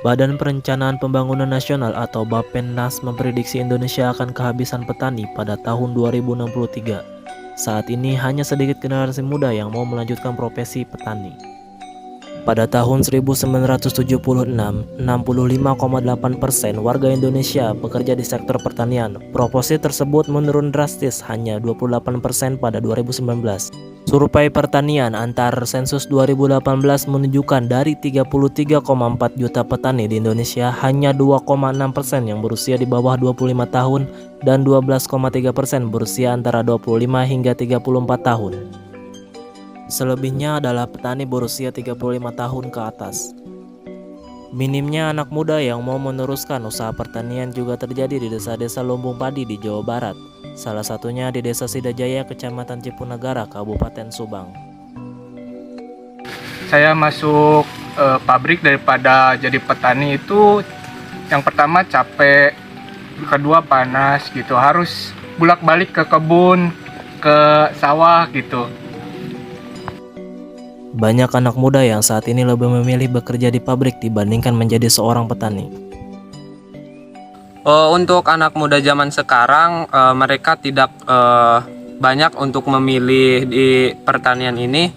Badan Perencanaan Pembangunan Nasional atau Bappenas memprediksi Indonesia akan kehabisan petani pada tahun 2063. Saat ini hanya sedikit generasi muda yang mau melanjutkan profesi petani. Pada tahun 1976, 65,8% warga Indonesia bekerja di sektor pertanian. Proporsi tersebut menurun drastis hanya 28% pada 2019. Survei pertanian antar sensus 2018 menunjukkan dari 33,4 juta petani di Indonesia, hanya 2,6% yang berusia di bawah 25 tahun dan 12,3% berusia antara 25 hingga 34 tahun. Selebihnya adalah petani berusia 35 tahun ke atas. Minimnya anak muda yang mau meneruskan usaha pertanian juga terjadi di desa-desa lumbung padi di Jawa Barat. Salah satunya di Desa Sidajaya, Kecamatan Cipunagara, Kabupaten Subang. Saya masuk pabrik daripada jadi petani itu yang pertama capek, kedua panas gitu, harus bolak-balik ke kebun, ke sawah gitu. Banyak anak muda yang saat ini lebih memilih bekerja di pabrik dibandingkan menjadi seorang petani. Untuk anak muda zaman sekarang, mereka tidak banyak untuk memilih di pertanian ini,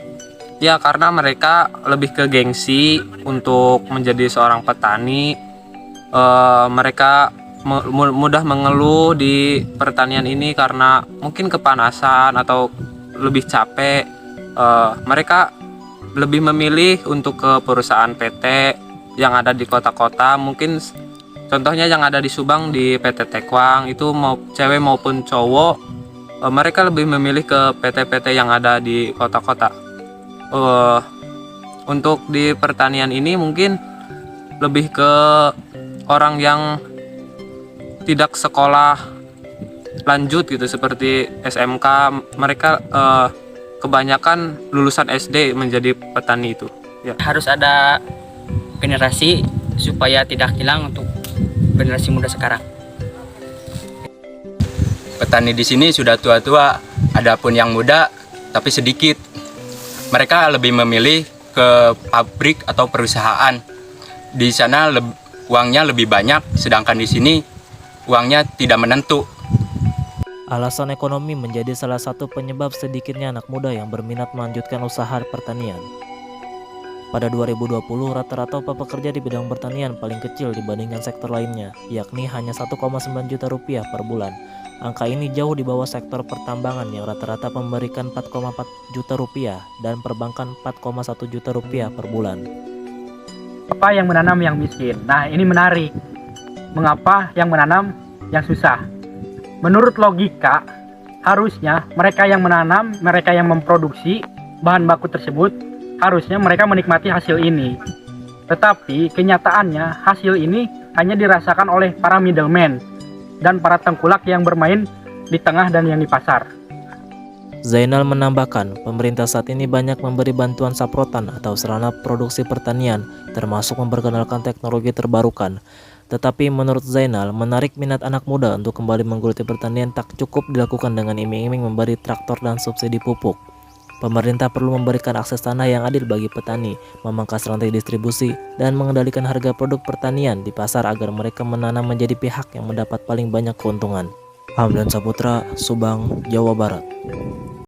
ya karena mereka lebih ke gengsi untuk menjadi seorang petani. Mereka mudah mengeluh di pertanian ini karena mungkin kepanasan atau lebih capek. Mereka lebih memilih untuk ke perusahaan PT yang ada di kota-kota, mungkin contohnya yang ada di Subang di PT Tekwang, itu mau cewek maupun cowok, mereka lebih memilih ke PT-PT yang ada di kota-kota. Untuk di pertanian ini mungkin lebih ke orang yang tidak sekolah lanjut gitu, seperti SMK, mereka kebanyakan lulusan SD menjadi petani itu. Ya. Harus ada generasi supaya tidak hilang untuk generasi muda sekarang. Petani di sini sudah tua-tua, adapun yang muda tapi sedikit. Mereka lebih memilih ke pabrik atau perusahaan. Di sana uangnya lebih banyak, sedangkan di sini uangnya tidak menentu. Alasan ekonomi menjadi salah satu penyebab sedikitnya anak muda yang berminat melanjutkan usaha pertanian. Pada 2020, rata-rata upah pekerja di bidang pertanian paling kecil dibandingkan sektor lainnya, yakni hanya 1,9 juta rupiah per bulan. Angka ini jauh di bawah sektor pertambangan yang rata-rata memberikan 4,4 juta rupiah dan perbankan 4,1 juta rupiah per bulan. Apa yang menanam yang miskin? Nah, ini menarik. Mengapa yang menanam yang susah? Menurut logika, harusnya mereka yang menanam, mereka yang memproduksi bahan baku tersebut, harusnya mereka menikmati hasil ini. Tetapi kenyataannya hasil ini hanya dirasakan oleh para middleman dan para tengkulak yang bermain di tengah dan yang di pasar. Zainal menambahkan, pemerintah saat ini banyak memberi bantuan saprotan atau sarana produksi pertanian, termasuk memperkenalkan teknologi terbarukan. Tetapi menurut Zainal, menarik minat anak muda untuk kembali menggeluti pertanian tak cukup dilakukan dengan iming-iming memberi traktor dan subsidi pupuk. Pemerintah perlu memberikan akses tanah yang adil bagi petani, memangkas rantai distribusi, dan mengendalikan harga produk pertanian di pasar agar mereka menanam menjadi pihak yang mendapat paling banyak keuntungan. Hamdan Saputra, Subang, Jawa Barat.